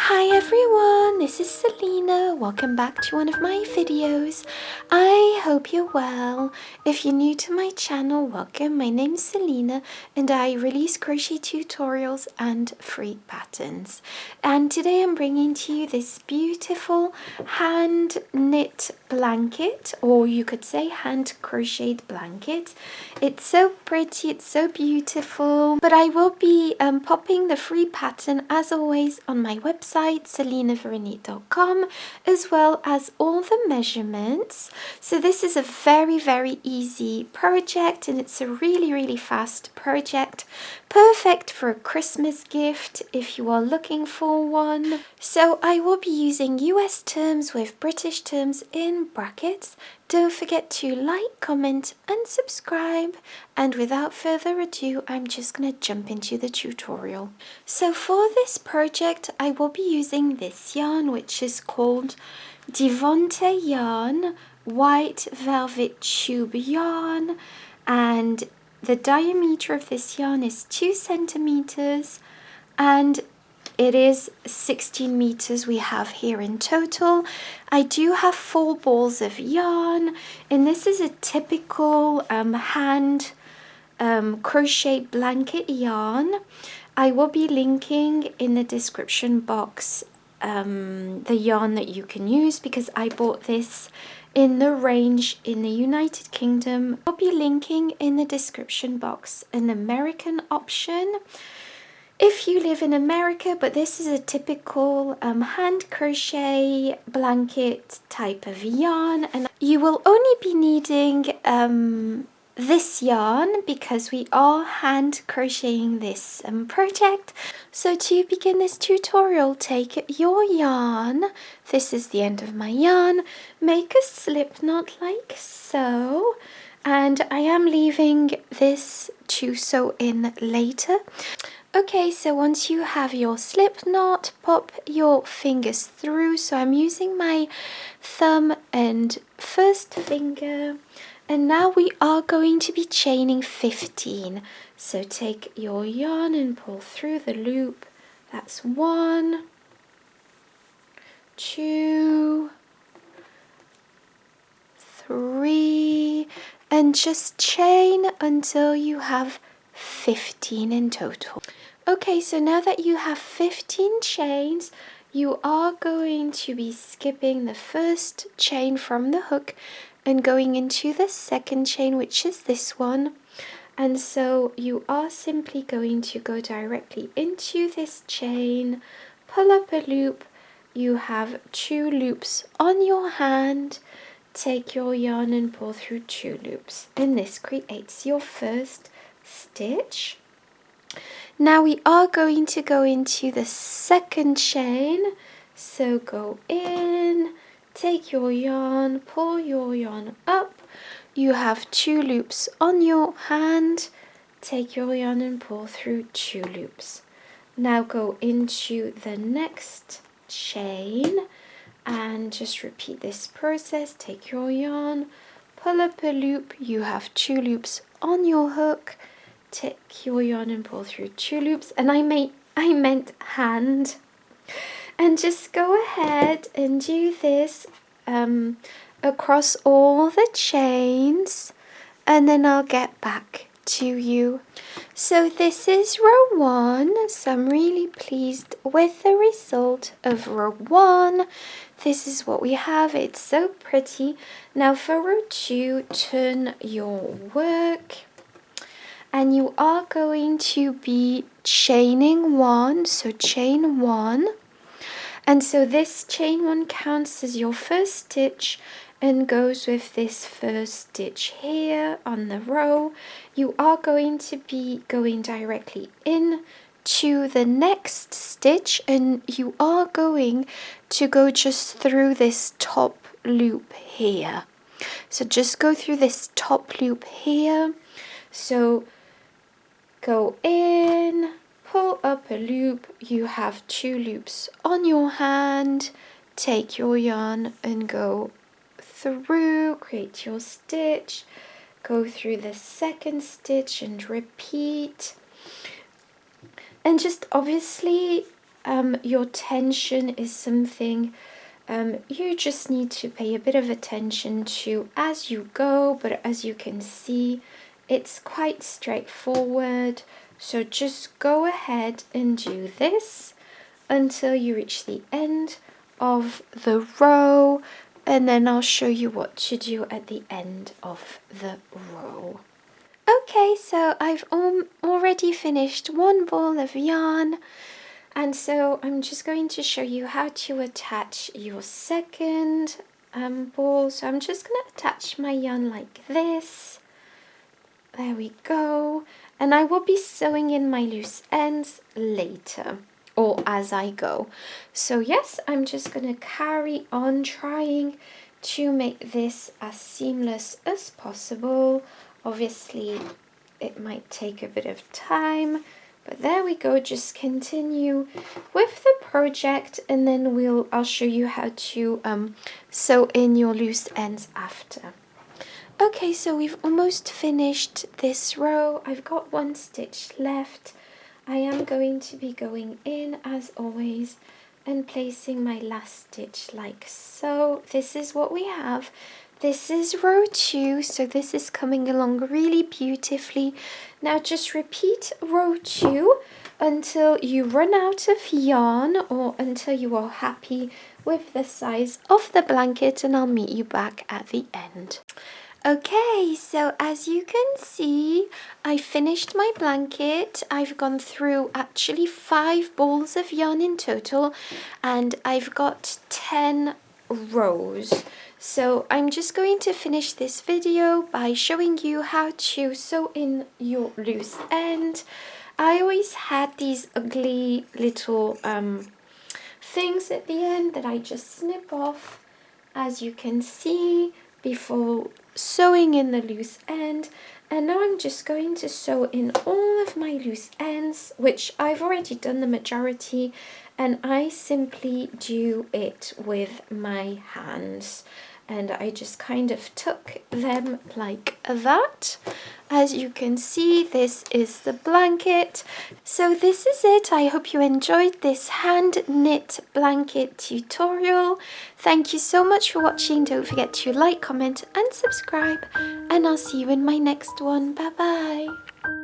Hi everyone, this is Selina. Welcome back to one of my videos. I hope you're well. If you're new to my channel, welcome. My name's Selina and I release crochet tutorials and free patterns. And today I'm bringing to you this beautiful hand knit blanket, or you could say hand crocheted blanket. It's so pretty, it's so beautiful. But I will be popping the free pattern as always on my website selinaveronique.com, as well as all the measurements. So this is a very easy project and it's a really fast project, perfect for a Christmas gift if you are looking for one. So I will be using US terms with British terms in brackets. Don't forget to like, comment and subscribe. And without further ado, I'm just going to jump into the tutorial. So for this project, I will be using this yarn, which is called Divante yarn, white velvet tube yarn. And the diameter of this yarn is 2 centimeters and it is 16 meters we have here in total. I do have 4 balls of yarn, and this is a typical hand crochet blanket yarn. I will be linking in the description box the yarn that you can use because I bought this in the range in the United Kingdom. I'll be linking in the description box an American option if you live in America, but this is a typical hand crochet blanket type of yarn, and you will only be needing this yarn because we are hand crocheting this project. So to begin this tutorial, take your yarn, this is the end of my yarn, make a slip knot like so, and I am leaving this to sew in later. Okay, so once you have your slip knot, pop your fingers through. So I'm using my thumb and first finger. And now we are going to be chaining 15. So take your yarn and pull through the loop. That's 1, 2, 3, and just chain until you have 15 in total. Okay, so now that you have 15 chains, you are going to be skipping the first chain from the hook and going into the second chain, which is this one. And so you are simply going to go directly into this chain, pull up a loop. You have 2 loops on your hand. Take your yarn and pull through 2 loops, and this creates your first stitch. Now we are going to go into the second chain, so go in, take your yarn, pull your yarn up. You have 2 loops on your hand, take your yarn and pull through 2 loops. Now go into the next chain and just repeat this process. Take your yarn, pull up a loop. You have 2 loops on your hook, take your yarn and pull through 2 loops, and I meant hand. And just go ahead and do this across all the chains, and then I'll get back to you. So this is row 1, so I'm really pleased with the result of row 1. This is what we have, it's so pretty. Now for row 2, turn your work, and you are going to be chaining 1, so chain 1. And so this chain 1 counts as your first stitch and goes with this first stitch here on the row. You are going to be going directly in to the next stitch, and you are going to go just through this top loop here. So just go through this top loop here. So go in, pull up a loop. You have 2 loops on your hand. Take your yarn and go through, create your stitch, go through the second stitch and repeat. And just obviously your tension is something you just need to pay a bit of attention to as you go, but as you can see, it's quite straightforward. So just go ahead and do this until you reach the end of the row, and then I'll show you what to do at the end of the row. Okay, so I've already finished one ball of yarn, and so I'm just going to show you how to attach your second ball. So I'm just going to attach my yarn like this. There we go. And I will be sewing in my loose ends later, or as I go. So yes, I'm just going to carry on trying to make this as seamless as possible. Obviously, it might take a bit of time, but there we go. Just continue with the project, and then I'll show you how to sew in your loose ends after. Okay, so we've almost finished this row. I've got one stitch left. I am going to be going in as always and placing my last stitch like so. This is what we have. This is row 2, so this is coming along really beautifully. Now just repeat row 2 until you run out of yarn, or until you are happy with the size of the blanket, and I'll meet you back at the end. Okay, so as you can see, I finished my blanket. I've gone through actually 5 balls of yarn in total, and I've got 10 rows. So I'm just going to finish this video by showing you how to sew in your loose end. I always had these ugly little things at the end that I just snip off, as you can see, before sewing in the loose end. And now I'm just going to sew in all of my loose ends, which I've already done the majority, and I simply do it with my hands, and I just kind of tuck them like that. As you can see, this is the blanket. So this is it. I hope you enjoyed this hand knit blanket tutorial. Thank you so much for watching. Don't forget to like, comment and subscribe, and I'll see you in my next one. Bye bye.